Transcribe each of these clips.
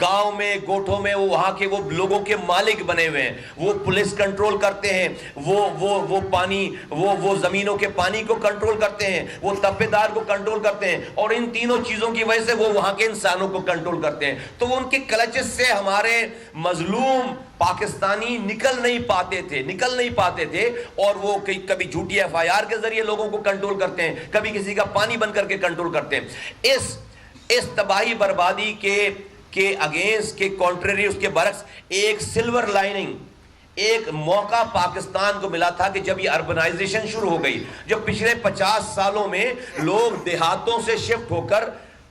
گاؤں میں گوٹھوں میں وہ وہاں کے وہ لوگوں کے مالک بنے ہوئے ہیں, وہ پولیس کنٹرول کرتے ہیں, وہ پانی وہ زمینوں کے پانی کو کنٹرول کرتے ہیں, وہ تپے دار کو کنٹرول کرتے ہیں, اور ان تینوں چیزوں کی وجہ سے وہ وہاں کے انسانوں کو کنٹرول کرتے ہیں. تو وہ ان کے کلچز سے ہمارے مظلوم پاکستانی نکل نہیں پاتے تھے, اور وہ کبھی جھوٹی FIR کے ذریعے لوگوں کو کنٹرول کرتے ہیں, کبھی کسی کا پانی بند کر کے کنٹرول کرتے ہیں. اس تباہی بربادی کے اگینسٹ کے کانٹریری, اس کے برعکس ایک سلور لائننگ, ایک موقع پاکستان کو ملا تھا کہ جب یہ اربنائزیشن شروع ہو گئی, جب پچھلے 50 سالوں میں لوگ دیہاتوں سے شفٹ ہو کر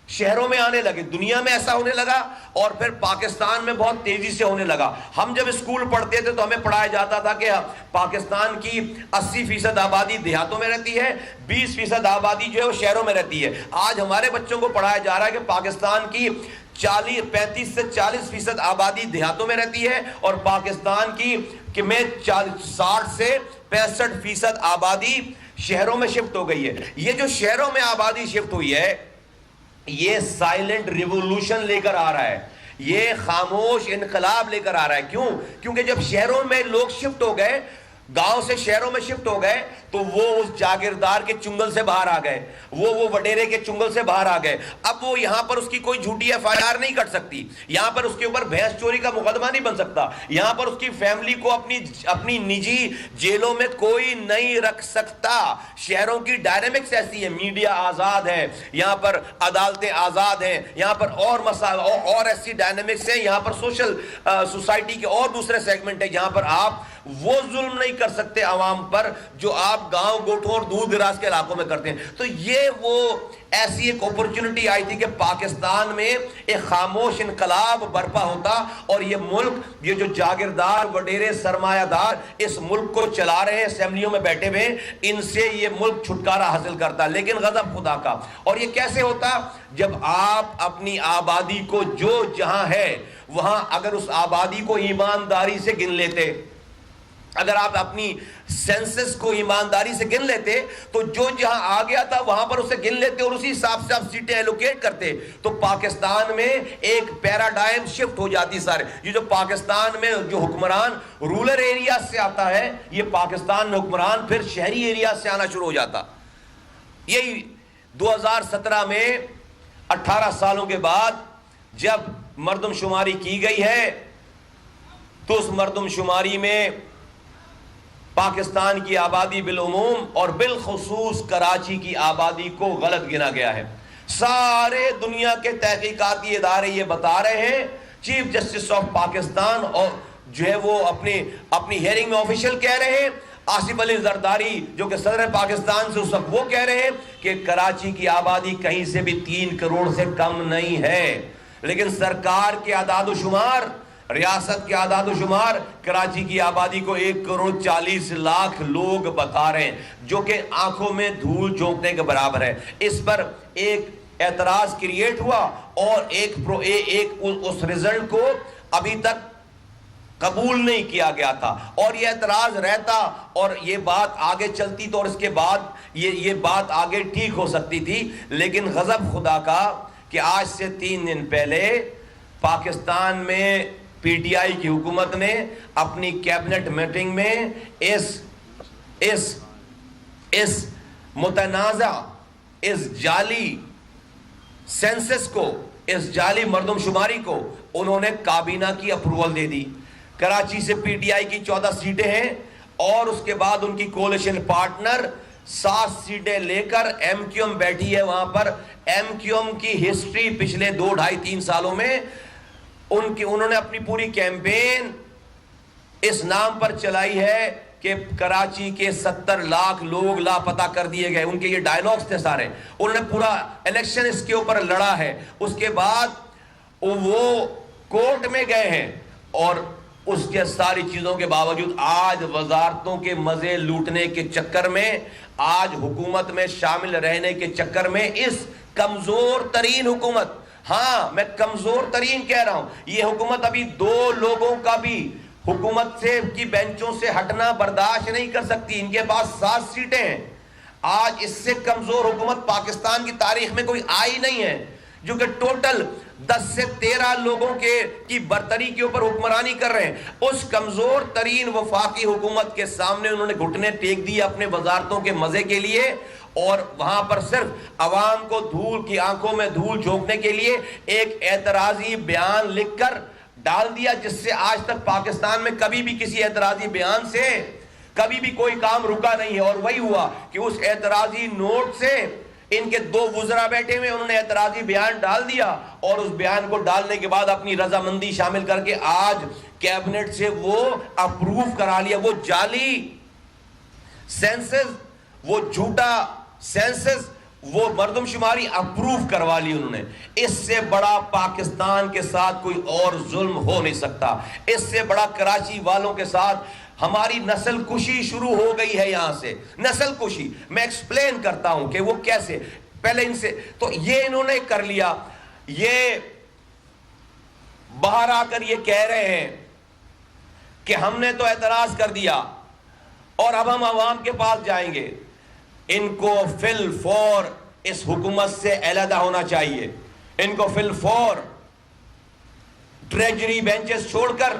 شہروں میں آنے لگے, دنیا میں ایسا ہونے لگا, اور پھر پاکستان میں بہت تیزی سے ہونے لگا. ہم جب اسکول پڑھتے تھے تو ہمیں پڑھایا جاتا تھا کہ پاکستان کی 80% آبادی دیہاتوں میں رہتی ہے, 20% آبادی جو ہے وہ شہروں میں رہتی ہے. آج ہمارے بچوں کو پڑھایا جا رہا ہے کہ پاکستان کی 35 سے 40% آبادی دیہاتوں میں رہتی ہے, اور پاکستان کی میں 60 سے 65% آبادی شہروں میں شفٹ ہو گئی ہے. یہ جو شہروں میں آبادی شفٹ ہوئی ہے, یہ سائلنٹ ریولوشن لے کر آ رہا ہے, یہ خاموش انقلاب لے کر آ رہا ہے. کیوں؟ کیونکہ جب شہروں میں لوگ شفٹ ہو گئے, گاؤں سے شہروں میں شفٹ ہو گئے, تو وہ اس جاگیردار کے چنگل سے باہر آ گئے, وہ وڈیرے کے چنگل سے باہر آ گئے. اب وہ یہاں پر اس کی کوئی جھوٹی FIR نہیں کر سکتی, یہاں پر اس کے اوپر بھینس چوری کا مقدمہ نہیں بن سکتا, یہاں پر اس کی فیملی کو اپنی نجی جیلوں میں کوئی نہیں رکھ سکتا. شہروں کی ڈائنامکس ایسی ہے, میڈیا آزاد ہے, یہاں پر عدالتیں آزاد ہیں, یہاں پر اور ایسی ڈائنامکس ہیں, یہاں پر سوسائٹی کے اور دوسرے سیگمنٹ ہیں, جہاں پر آپ وہ ظلم نہیں کر سکتے عوام پر جو آپ گاؤں گوٹھوں اور دور دراز کے علاقوں میں کرتے ہیں. تو یہ وہ ایسی ایک اپرچونٹی آئی تھی کہ پاکستان میں ایک خاموش انقلاب برپا ہوتا, اور یہ ملک, یہ جو جاگیردار وڈیرے سرمایہ دار اس ملک کو چلا رہے ہیں, اسمبلیوں میں بیٹھے ہوئے, ان سے یہ ملک چھٹکارا حاصل کرتا. لیکن غضب خدا کا. اور یہ کیسے ہوتا؟ جب آپ اپنی آبادی کو جو جہاں ہے وہاں اگر اس آبادی کو ایمانداری سے گن لیتے, اگر آپ اپنی سینسس کو ایمانداری سے گن لیتے, تو جو جہاں آ گیا تھا وہاں پر اسے گن لیتے اور اسی حساب سے آپ سیٹیں ایلوکیٹ کرتے, تو پاکستان میں ایک پیراڈائم شفٹ ہو جاتی. سارے یہ جو پاکستان میں جو حکمران رورل ایریا سے آتا ہے, یہ پاکستان میں حکمران پھر شہری ایریا سے آنا شروع ہو جاتا. یہی 2017 میں 18 سالوں کے بعد جب مردم شماری کی گئی ہے, تو اس مردم شماری میں پاکستان کی آبادی بالعموم اور بالخصوص کراچی کی آبادی کو غلط گنا گیا ہے. سارے دنیا کے تحقیقاتی ادارے یہ بتا رہے ہیں, چیف جسٹس آف پاکستان اور جو ہے وہ اپنی ہیئرنگ میں آفیشل کہہ رہے ہیں, آصف علی زرداری جو کہ صدر پاکستان سے اس وقت وہ کہہ رہے ہیں کہ کراچی کی آبادی کہیں سے بھی 3 کروڑ سے کم نہیں ہے. لیکن سرکار کے اعداد و شمار, ریاست کے اعداد و شمار کراچی کی آبادی کو 1 کروڑ 40 لاکھ لوگ بتا رہے ہیں, جو کہ آنکھوں میں دھول جھونکنے کے برابر ہے. اس پر ایک اعتراض کریٹ ہوا, اور اس رزلٹ کو ابھی تک قبول نہیں کیا گیا تھا, اور یہ اعتراض رہتا اور یہ بات آگے چلتی تو, اور اس کے بعد یہ بات آگے ٹھیک ہو سکتی تھی. لیکن غضب خدا کا کہ آج سے 3 دن پہلے پاکستان میں PTI کی حکومت نے اپنی کیبنٹ میٹنگ میں اس متنازع, اس جعلی سینسس کو, اس جعلی مردم شماری کو انہوں نے کابینہ کی اپروول دے دی. کراچی سے PTI کی 14 سیٹیں ہیں, اور اس کے بعد ان کی کولیشن پارٹنر 7 سیٹیں لے کر MQM بیٹھی ہے وہاں پر. MQM کی ہسٹری پچھلے 2 ڈھائی 3 سالوں میں انہوں نے اپنی پوری کیمپین اس نام پر چلائی ہے کہ کراچی کے 70 لاکھ لوگ لاپتہ کر دیے گئے. ان کے یہ ڈائیلاگز تھے سارے, انہوں نے پورا الیکشن اس کے اوپر لڑا ہے. اس کے بعد وہ کورٹ میں گئے ہیں, اور اس کے ساری چیزوں کے باوجود آج وزارتوں کے مزے لوٹنے کے چکر میں, آج حکومت میں شامل رہنے کے چکر میں, اس کمزور ترین حکومت, ہاں میں کمزور ترین کہہ رہا ہوں, یہ حکومت ابھی 2 لوگوں کا بھی حکومت سے کی بینچوں سے ہٹنا برداشت نہیں کر سکتی. ان کے پاس 7 سیٹیں ہیں. آج اس سے کمزور حکومت پاکستان کی تاریخ میں کوئی آئی نہیں ہے, جو کہ ٹوٹل 10 سے 13 لوگوں کی برتری کے اوپر حکمرانی کر رہے ہیں. اس کمزور ترین وفاقی حکومت کے سامنے انہوں نے گھٹنے ٹیک دیے اپنے وزارتوں کے مزے کے لیے, اور وہاں پر صرف عوام کو دھول کی آنکھوں میں دھول جھونکنے کے لیے ایک اعتراضی بیان لکھ کر ڈال دیا, جس سے آج تک پاکستان میں کبھی بھی کسی اعتراضی بیان سے کبھی بھی کوئی کام رکا نہیں ہے. اور وہی ہوا کہ اس اعتراضی نوٹ سے ان کے 2 وزراء بیٹھے ہوئے, انہوں نے اعتراضی بیان ڈال دیا, اور اس بیان کو ڈالنے کے بعد اپنی رضامندی شامل کر کے آج کیبنٹ سے وہ اپروو کرا لیا. وہ جعلی سینسز, وہ جھوٹا سینسز, وہ مردم شماری اپروو کروا لی انہوں نے. اس سے بڑا پاکستان کے ساتھ کوئی اور ظلم ہو نہیں سکتا. اس سے بڑا کراچی والوں کے ساتھ ہماری نسل کشی شروع ہو گئی ہے. یہاں سے نسل کشی میں ایکسپلین کرتا ہوں کہ وہ کیسے. پہلے ان سے تو یہ انہوں نے کر لیا, یہ باہر آ کر یہ کہہ رہے ہیں کہ ہم نے تو اعتراض کر دیا اور اب ہم عوام کے پاس جائیں گے. ان کو فی الفور اس حکومت سے علیحدہ ہونا چاہیے. ان کو فی الفور ٹریجری بینچز چھوڑ کر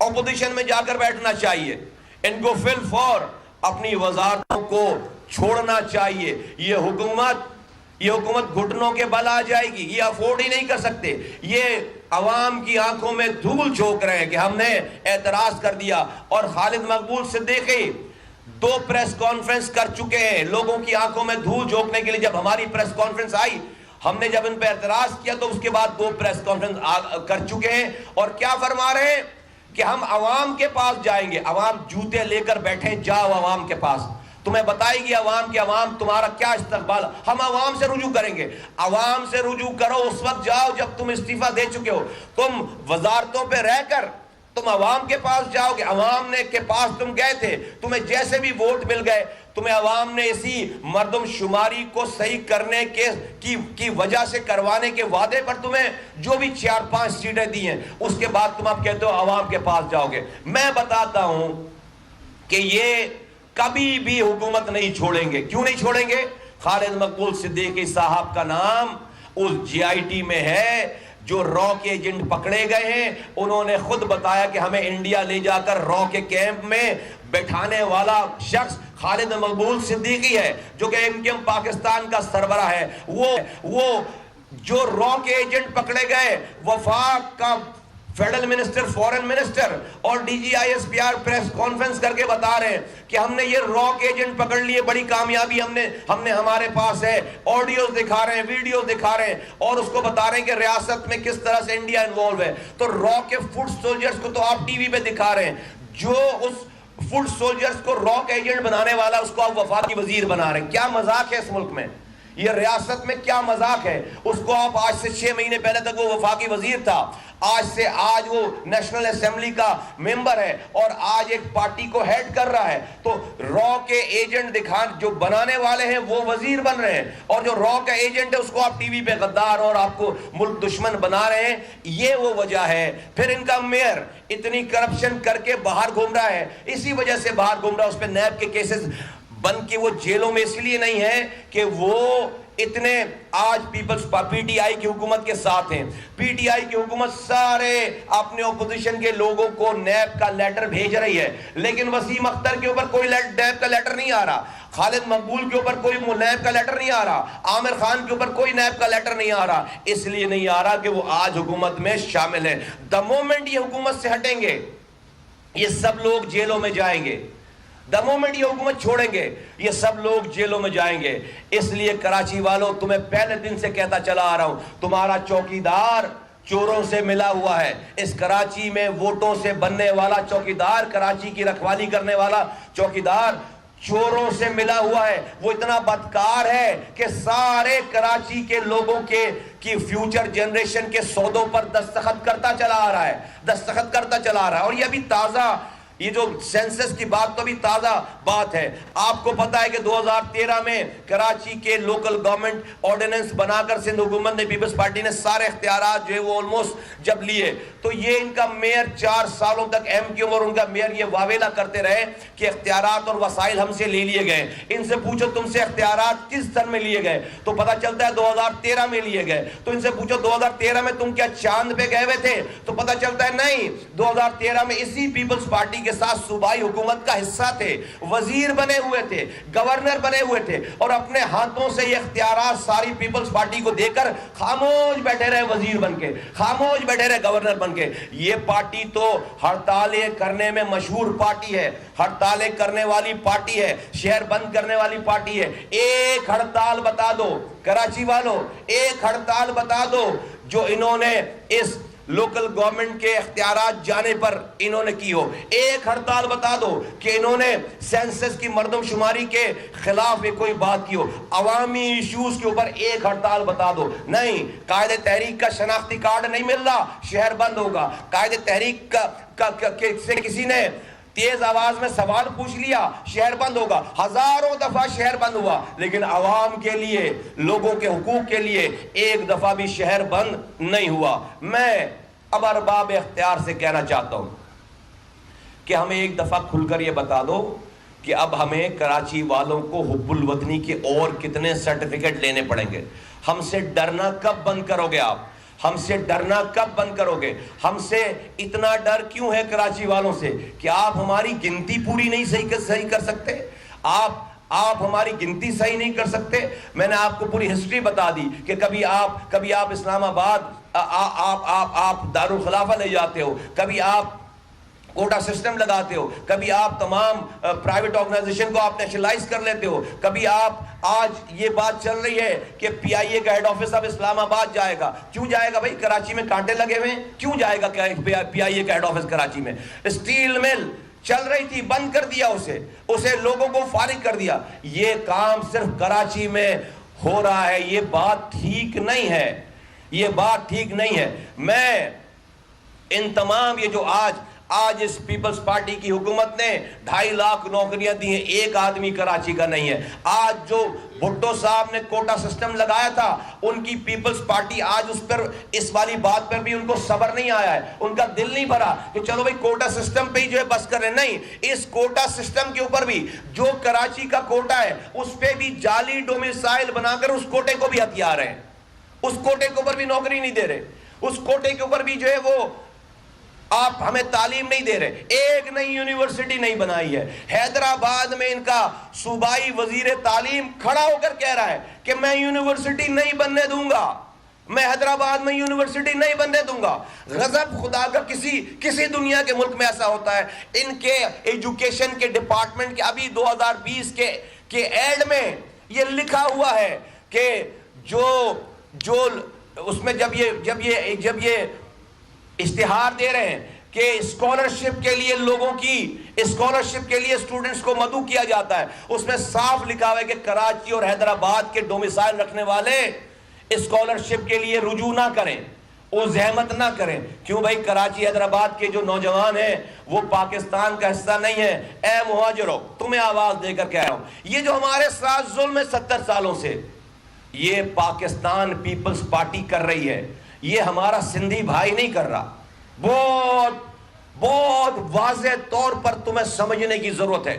اپوزیشن میں جا کر بیٹھنا چاہیے. ان کو فی الفور اپنی وزارتوں کو چھوڑنا چاہیے. یہ حکومت گھٹنوں کے بل آ جائے گی, یہ افورڈ ہی نہیں کر سکتے. یہ عوام کی آنکھوں میں دھول جھونک رہے ہیں کہ ہم نے اعتراض کر دیا. اور خالد مقبول صدیقی 2 پریس کانفرنس کر چکے ہیں لوگوں کی آنکھوں میں دھول جھونکنے کے لیے. جب ہماری پریس کانفرنس آئی, ہم نے جب ان پہ اعتراض کیا تو اس کے بعد 2 پریس کانفرنس کر چکے ہیں. اور کیا فرما رہے ہیں کہ ہم عوام کے پاس جائیں گے. عوام جوتے لے کر بیٹھے, جاؤ عوام کے پاس, تمہیں بتائے گی عوام کہ عوام تمہارا کیا استقبال. ہم عوام سے رجوع کریں گے. عوام سے رجوع کرو اس وقت جاؤ جب تم استعفیٰ دے چکے ہو. تم وزارتوں پہ رہ کر تم عوام کے پاس جاؤ گے. عوام نے کے پاس تم گئے تھے, تمہیں جیسے بھی ووٹ مل گئے, تمہیں عوام نے اسی مردم شماری کو صحیح کرنے کی وجہ سے کروانے کے وعدے پر تمہیں جو بھی 4-5 سیٹیں دی ہیں, اس کے بعد تم اب کہتے ہو عوام کے پاس جاؤ گے. میں بتاتا ہوں کہ یہ کبھی بھی حکومت نہیں چھوڑیں گے. کیوں نہیں چھوڑیں گے؟ خالد مقبول صدیقی صاحب کا نام اس GIT میں ہے. جو رو کے ایجنٹ پکڑے گئے ہیں, انہوں نے خود بتایا کہ ہمیں انڈیا لے جا کر رو کے کیمپ میں بیٹھانے والا شخص خالد مقبول صدیقی ہے, جو کہ MKM پاکستان کا سربراہ ہے. وہ جو رو کے ایجنٹ پکڑے گئے, وفاق کا فیڈرل منسٹر, فورن منسٹر اور DGISPR پریس کانفرنس کر کے بتا رہے ہیں کہ ہم نے یہ رو کے ایجنٹ پکڑ لیے, بڑی کامیابی ہم نے ہمارے پاس ہے. آڈیوز دکھا رہے ہیں, ویڈیوز دکھا رہے ہیں, اور اس کو بتا رہے ہیں کہ ریاست میں کس طرح سے انڈیا انوالو ہے. تو رو کے فوٹ سولجرز کو تو آپ ٹی وی پہ دکھا رہے ہیں. جو اس فوٹ سولجرز کو رو کا ایجنٹ بنانے والا, اس کو آپ وفاقی وزیر بنا رہے ہیں. کیا مذاق ہے اس ملک میں, یہ ریاست میں کیا مذاق ہے. اس کو آپ آج سے 6 مہینے پہلے تک وہ وفاقی وزیر تھا, آج وہ نیشنل اسمبلی کا ممبر ہے, اور آج ایک پارٹی کو ہیڈ کر رہا ہے. تو رو کے ایجنٹ جو بنانے والے ہیں وہ وزیر بن رہے ہیں, اور جو رو کا ایجنٹ ہے اس کو آپ ٹی وی پہ غدار اور آپ کو ملک دشمن بنا رہے ہیں. یہ وہ وجہ ہے. پھر ان کا میئر اتنی کرپشن کر کے باہر گھوم رہا ہے, اسی وجہ سے باہر گھوم رہا ہے. اس پہ نیب کے کیسز بن کے وہ جیلوں میں اس لیے نہیں ہے کہ وہ اتنے آج پیپلز PTI کی حکومت کے ساتھ ہیں. PTI کی حکومت سارے اپنے اپوزیشن کے لوگوں کو نیب کا لیٹر بھیج رہی ہے, لیکن وسیم اختر کے اوپر کوئی نیب کا لیٹر نہیں آ رہا, خالد مقبول کے اوپر کوئی نیب کا لیٹر نہیں آ رہا, عامر خان کے اوپر کوئی نیب کا لیٹر نہیں آ رہا. اس لیے نہیں آ رہا کہ وہ آج حکومت میں شامل ہیں. دا مومنٹ یہ حکومت سے ہٹیں گے, یہ سب لوگ جیلوں میں جائیں گے. دا مومنٹ یہ حکومت چھوڑیں گے, یہ سب لوگ جیلوں میں جائیں گے. اس لیے کراچی والوں, تمہیں پہلے دن سے کہتا چلا آ رہا ہوں, تمہارا چوکیدار چوروں سے ملا ہوا ہے. اس کراچی میں ووٹوں سے بننے والا چوکیدار, کراچی کی رکھوالی کرنے والا چوکیدار چوروں سے ملا ہوا ہے. وہ اتنا بدکار ہے کہ سارے کراچی کے لوگوں کی فیوچر جنریشن کے سودوں پر دستخط کرتا چلا آ رہا ہے. اور یہ ابھی تازہ یہ جو سینسس کی بات تو بھی تازہ بات ہے. آپ کو پتا ہے کہ 2013 میں کراچی کے لوکل گورنمنٹ آرڈیننس بنا کر سندھ حکومت نے، پیپلز پارٹی نے سارے اختیارات جو ہے وہ آلموسٹ جب لیے تو یہ ان کا میئر 4 سالوں تک ایم کیو اور ان کا میئر یہ واویلا کرتے رہے کہ اختیارات اور وسائل ہم سے لے لیے گئے. ان سے پوچھو تم سے اختیارات کس سن میں لیے گئے تو پتا چلتا ہے 2013 میں لیے گئے. تو ان سے پوچھو 2013 میں تم کیا چاند پہ گئے ہوئے تھے تو پتا چلتا ہے نہیں، 2013 میں اسی پیپلز پارٹی کے ساتھ صوبائی حکومت کا حصہ تھے، وزیر بنے ہوئے تھے، گورنر بنے ہوئے تھے، اور اپنے ہاتھوں سے یہ اختیارات ساری پیپلز پارٹی کو دے کر خاموش بیٹھے رہے وزیر بن کے، خاموش بیٹھے رہے گورنر بن کے. یہ پارٹی تو ہڑتالیں کرنے میں مشہور پارٹی ہے، ہڑتالیں کرنے والی پارٹی ہے، شہر بند کرنے والی پارٹی ہے. ایک ہڑتال بتا دو کراچی والوں، ایک ہڑتال بتا دو جو انہوں نے اس لوکل گورنمنٹ کے اختیارات جانے پر انہوں نے کی ہو. ایک ہڑتال بتا دو کہ انہوں نے سینسس کی مردم شماری کے خلاف کوئی بات کی ہو. عوامی ایشوز کے اوپر ایک ہڑتال بتا دو. نہیں، قائد تحریک کا شناختی کارڈ نہیں مل رہا، شہر بند ہوگا. قائد تحریک سے کسی نے تیز آواز میں سوال پوچھ لیا، شہر بند ہوگا. ہزاروں دفعہ شہر بند ہوا، لیکن عوام کے لیے، لوگوں کے حقوق کے لیے ایک دفعہ بھی شہر بند نہیں ہوا. میں اب ارباب اختیار سے کہنا چاہتا ہوں کہ ہمیں ایک دفعہ کھل کر یہ بتا دو کہ اب ہمیں کراچی والوں کو حب الوطنی کے اور کتنے سرٹیفکیٹ لینے پڑیں گے. ہم سے ڈرنا کب بند کرو گے آپ؟ ہم سے ڈرنا کب بند کرو گے؟ ہم سے اتنا ڈر کیوں ہے کراچی والوں سے کہ آپ ہماری گنتی پوری نہیں صحیح کر سکتے؟ آپ ہماری گنتی صحیح نہیں کر سکتے. میں نے آپ کو پوری ہسٹری بتا دی کہ کبھی آپ اسلام آباد آپ دارالخلافہ لے جاتے ہو، کبھی آپ کوٹا سسٹم لگاتے ہو، کبھی آپ تمام پرائیویٹ آرگنائزیشن کو آپ نیشنلائز کر لیتے ہو، کبھی آپ آج یہ بات چل رہی ہے کہ پی آئی اے کا ہیڈ آفس اب اسلام آباد جائے گا. کیوں جائے گا بھائی؟ کراچی میں کانٹے لگے ہوئے ہیں، کیوں جائے گا پی آئی اے کا ہیڈ آفس کراچی میں؟ اسٹیل مل چل رہی تھی، بند کر دیا اسے لوگوں کو فارغ کر دیا. یہ کام صرف کراچی میں ہو رہا ہے، یہ بات ٹھیک نہیں ہے، یہ بات ٹھیک نہیں ہے. میں ان تمام یہ جو آج اس پیپلز پارٹی کی حکومت نے 2.5 لاکھ نوکریاں دی ہیں، ایک آدمی کراچی کا نہیں ہے. آج جو بھٹو صاحب نے کوٹا سسٹم لگایا تھا، ان کی پیپلز پارٹی آج اس والی بات پر بھی ان کو صبر نہیں آیا ہے، ان کا دل نہیں بھرا کہ چلو بھئی کوٹا سسٹم پہ ہی جو ہے بس کریں. نہیں، اس کوٹا سسٹم کے اوپر بھی جو کراچی کا کوٹا ہے اس پہ بھی جعلی ڈومیسائل بنا کر اس کوٹے کو بھی ہتھیا رہے ہیں، اس کوٹے کے اوپر بھی نوکری نہیں دے رہے، اس کوٹے کے اوپر بھی جو ہے وہ آپ ہمیں تعلیم نہیں دے رہے. ایک نئی یونیورسٹی نہیں بنائی ہے. حیدرآباد میں ان کا صوبائی وزیر تعلیم کھڑا ہو کر کہہ رہا ہے کہ میں یونیورسٹی نہیں بننے دوں گا، میں حیدرآباد میں یونیورسٹی نہیں بننے دوں گا. غضب خدا کا کسی دنیا کے ملک میں ایسا ہوتا ہے. ان کے ایجوکیشن کے ڈپارٹمنٹ کے ابھی 2020 کے ایڈ میں یہ لکھا ہوا ہے کہ جو اس میں جب یہ اشتہار دے رہے ہیں کہ اسکالرشپ کے لیے اسکالرشپ کے لیے اسٹوڈنٹس کو مدعو کیا جاتا ہے، اس میں صاف لکھا ہوا ہے کہ کراچی اور حیدرآباد کے ڈومیسائل رکھنے والے اسکالرشپ کے لیے رجوع نہ کریں، وہ زحمت نہ کریں. کیوں بھائی؟ کراچی حیدرآباد کے جو نوجوان ہیں وہ پاکستان کا حصہ نہیں ہے. اے مہاجروں، تمہیں آواز دے کر کہہ رہا ہوں، یہ جو ہمارے ساتھ ظلم ہے 70 سالوں سے، یہ پاکستان پیپلز پارٹی کر رہی ہے، یہ ہمارا سندھی بھائی نہیں کر رہا. بہت واضح طور پر تمہیں سمجھنے کی ضرورت ہے.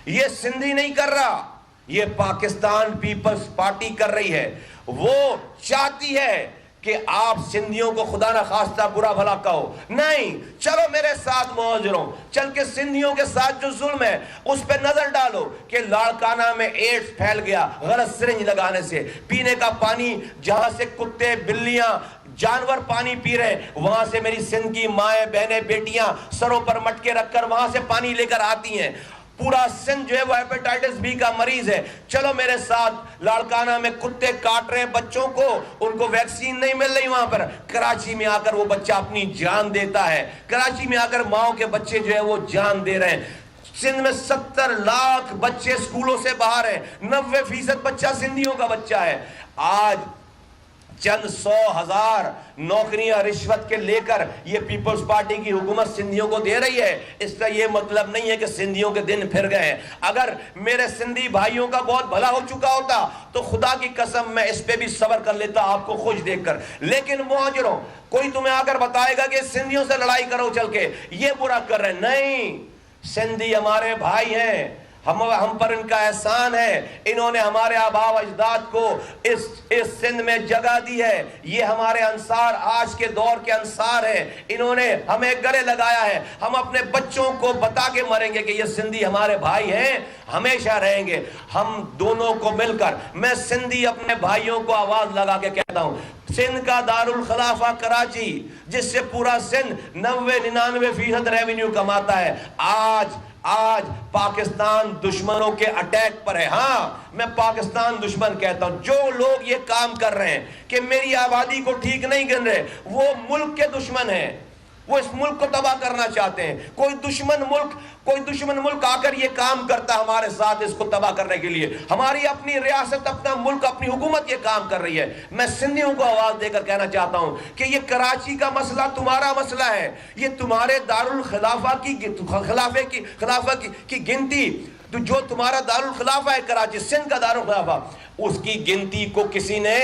یہ سندھی نہیں کر رہا، یہ پاکستان پیپلز پارٹی کر رہی ہے. وہ چاہتی ہے کہ آپ سندھیوں کو خدا نہ خواستہ برا بھلا کہو. نہیں، چلو میرے ساتھ مہاجروں، چل کے سندھیوں کے ساتھ جو ظلم ہے اس پہ نظر ڈالو کہ لاڑکانہ میں ایڈز پھیل گیا غلط سرنج لگانے سے. پینے کا پانی جہاں سے کتے بلیاں جانور پانی پی رہے، وہاں سے میری سندھ کی مائیں بہنیں بیٹیاں سروں پر مٹکے رکھ کر وہاں سے پانی لے کر آتی ہیں. پورا سندھ جو ہے وہ ہیپیٹائٹس بی کا مریض ہے. چلو میرے ساتھ، لاڑکانہ میں کتے کاٹ رہے ہیں بچوں کو، ان کو ویکسین نہیں مل رہی وہاں پر. کراچی میں آ کر وہ بچہ اپنی جان دیتا ہے، کراچی میں آ کر ماؤں کے بچے جو ہے وہ جان دے رہے ہیں. سندھ میں 70 لاکھ بچے اسکولوں سے باہر ہیں، 90% بچہ سندھیوں کا بچہ ہے. آج چند 100,000 نوکریاں رشوت کے لے کر یہ پیپلز پارٹی کی حکومت سندھیوں کو دے رہی ہے، اس کا یہ مطلب نہیں ہے کہ سندھیوں کے دن پھر گئے ہیں۔ اگر میرے سندھی بھائیوں کا بہت بھلا ہو چکا ہوتا تو خدا کی قسم میں اس پہ بھی صبر کر لیتا آپ کو خوش دیکھ کر۔ لیکن مہاجروں، کوئی تمہیں آ کر بتائے گا کہ سندھیوں سے لڑائی کرو چل کے، یہ برا کر رہے ہیں، نہیں، سندھی ہمارے بھائی ہیں، ہم پر ان کا احسان ہے، انہوں نے ہمارے آباء و اجداد کو اس سندھ میں جگہ دی ہے، یہ ہمارے انصار آج کے دور کے انصار ہیں، انہوں نے ہمیں گلے لگایا ہے، ہم اپنے بچوں کو بتا کے مریں گے کہ یہ سندھی ہمارے بھائی ہیں، ہمیشہ رہیں گے۔ ہم دونوں کو مل کر، میں سندھی اپنے بھائیوں کو آواز لگا کے کہتا ہوں، سندھ کا دارالخلافہ کراچی، جس سے پورا سندھ 90-99% ریونیو کماتا ہے، آج پاکستان دشمنوں کے اٹیک پر ہے۔ ہاں، میں پاکستان دشمن کہتا ہوں۔ جو لوگ یہ کام کر رہے ہیں کہ میری آبادی کو ٹھیک نہیں گن رہے، وہ ملک کے دشمن ہیں، وہ اس ملک کو تباہ کرنا چاہتے ہیں۔ کوئی دشمن ملک آ کر یہ کام کرتا ہمارے ساتھ اس کو تباہ کرنے کے لیے۔ ہماری اپنی ریاست، اپنا ملک، اپنی حکومت یہ کام کر رہی ہے۔ میں سندھیوں کو آواز دے کر کہنا چاہتا ہوں کہ یہ کراچی کا مسئلہ تمہارا مسئلہ ہے، یہ تمہارے دارالخلافہ کی گنتی، جو تمہارا دارالخلافہ ہے کراچی، سندھ کا دارالخلافہ، اس کی گنتی کو کسی نے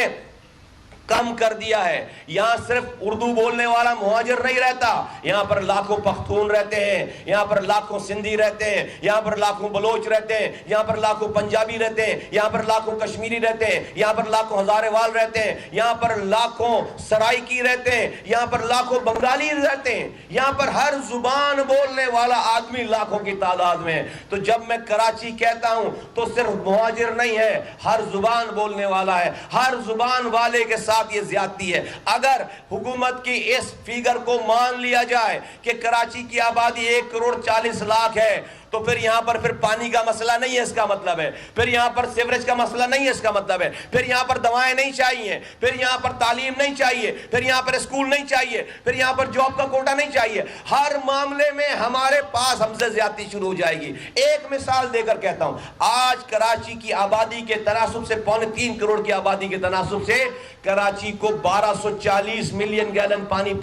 کم کر دیا ہے۔ یہاں صرف اردو بولنے والا مہاجر نہیں رہتا، یہاں پر لاکھوں پختون رہتے ہیں، یہاں پر لاکھوں سندھی رہتے ہیں، یہاں پر لاکھوں بلوچ رہتے ہیں، یہاں پر لاکھوں پنجابی رہتے ہیں، یہاں پر لاکھوں کشمیری رہتے ہیں، یہاں پر لاکھوں ہزارے وال رہتے ہیں، یہاں پر لاکھوں سرائکی رہتے ہیں، یہاں پر لاکھوں بنگالی رہتے ہیں، یہاں پر ہر زبان بولنے والا آدمی لاکھوں کی تعداد میں ہے۔ تو جب میں کراچی کہتا ہوں تو صرف مہاجر نہیں ہے، ہر زبان بولنے والا ہے، ہر زبان والے کے ساتھ یہ زیادتی ہے۔ اگر حکومت کی اس فیگر کو مان لیا جائے کہ کراچی کی آبادی 1,40,00,000 ہے، تو پھر یہاں پر پھر پانی کا مسئلہ نہیں ہے، اس کا مطلب ہے پھر یہاں پر سیوریج کا مسئلہ نہیں ہے، اس کا مطلب ہے پھر یہاں پر دوائیں نہیں چاہیے، پھر یہاں پر تعلیم نہیں چاہیے، پھر یہاں پر اسکول نہیں چاہیے، پھر یہاں پر جاب کا کوٹا نہیں چاہیے۔ ہر معاملے میں ہمارے پاس ہم سے زیادتی شروع ہو جائے گی۔ ایک مثال دے کر کہتا ہوں، آج کراچی کی آبادی کے تناسب سے 3.25 کروڑ کی آبادی کے تناسب سے کراچی کو 1240 ملین گیلن پانی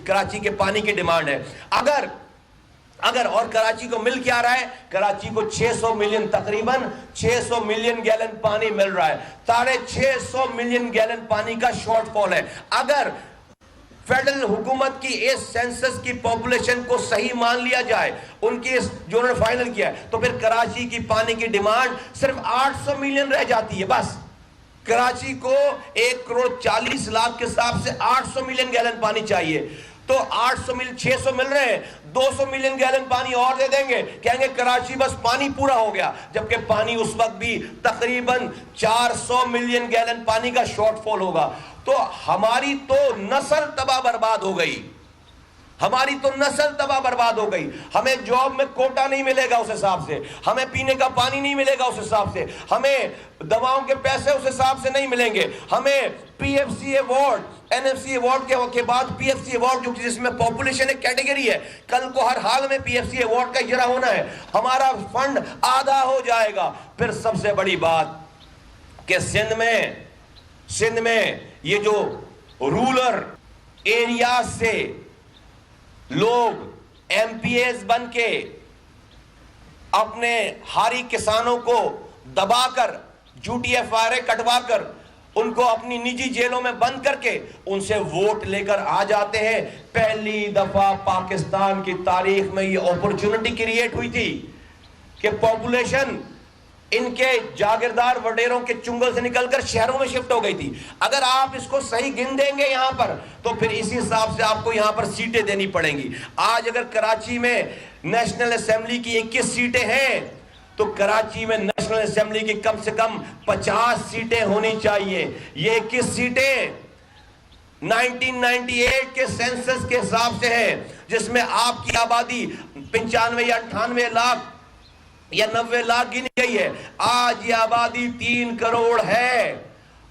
کراچی کے پانی کی ڈیمانڈ ہے۔ اگر اور کراچی کو مل کیا رہا ہے، کراچی کو 600 ملین، تقریباً 600 ملین گیلن پانی مل رہا ہے، 650 ملین گیلن پانی کا شارٹ فال ہے۔ اگر فیڈرل حکومت کی اس سینسس کی پاپولیشن کو صحیح مان لیا جائے، ان کی جو انہوں نے فائنل کیا ہے، تو پھر کراچی کی پانی کی ڈیمانڈ صرف 800 ملین رہ جاتی ہے۔ بس کراچی کو 1,40,00,000 کے حساب سے 800 ملین گیلن پانی چاہیے، تو 600 مل رہے ہیں، 200 ملین گیلن پانی اور دے دیں گے، کہیں گے کراچی بس پانی پورا ہو گیا، جبکہ پانی اس وقت بھی تقریباً 400 ملین گیلن پانی کا شارٹ فال ہوگا۔ تو ہماری تو نسل تباہ برباد ہو گئی، ہماری تو نسل تباہ برباد ہو گئی۔ ہمیں جاب میں کوٹا نہیں ملے گا اس حساب سے، ہمیں پینے کا پانی نہیں ملے گا اس حساب سے، ہمیں دواؤں کے پیسے اس حساب سے نہیں ملیں گے، ہمیں P F C award, N F C award کے بعد پی ایف سی ایوارڈ، جو جس میں پاپولیشن ایک کیٹیگری ہے، کل کو ہر حال میں پی ایف سی ایوارڈ کا اجرا ہونا ہے، ہمارا فنڈ آدھا ہو جائے گا۔ پھر سب سے بڑی بات کہ سندھ میں یہ جو رولر ایریاز سے لوگ ایم پی ایز بن کے اپنے ہاری کسانوں کو دبا کر، جھوٹی ایف آئی آر کٹوا کر، ان کو اپنی نجی جیلوں میں بند کر کے ان سے ووٹ لے کر آ جاتے ہیں۔ پہلی دفعہ پاکستان کی تاریخ میں یہ اپورچونٹی کریٹ ہوئی تھی کہ پاپولیشن ان کے جاگیردار وڈیروں کے چنگل سے نکل کر شہروں میں شفٹ ہو گئی تھی۔ اگر آپ اس کو صحیح گن دیں گے یہاں پر، تو پھر اسی حساب سے آپ کو یہاں پر سیٹیں دینی پڑیں گی۔ آج اگر کراچی میں نیشنل اسمبلی کی 21 سیٹیں ہیں، تو کراچی میں نیشنل اسمبلی کی کم سے کم 50 سیٹیں ہونی چاہیے۔ یہ 21 سیٹیں 1998 کے سینسس کے حساب سے ہیں، جس میں آپ کی آبادی 95 یا 98 لاکھ یا 90 لاکھ گنی گئی ہے۔ آج یہ آبادی 3 کروڑ ہے۔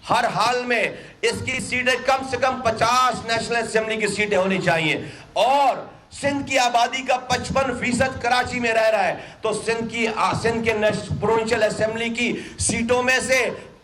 ہر حال میں اس کی سیٹیں کم سے کم 50 نیشنل اسمبلی کی سیٹیں ہونی چاہیے، اور سندھ کی آبادی کا 55% کراچی میں رہ رہا ہے، تو سندھ کے پروونشل اسمبلی کی سیٹوں میں سے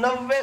90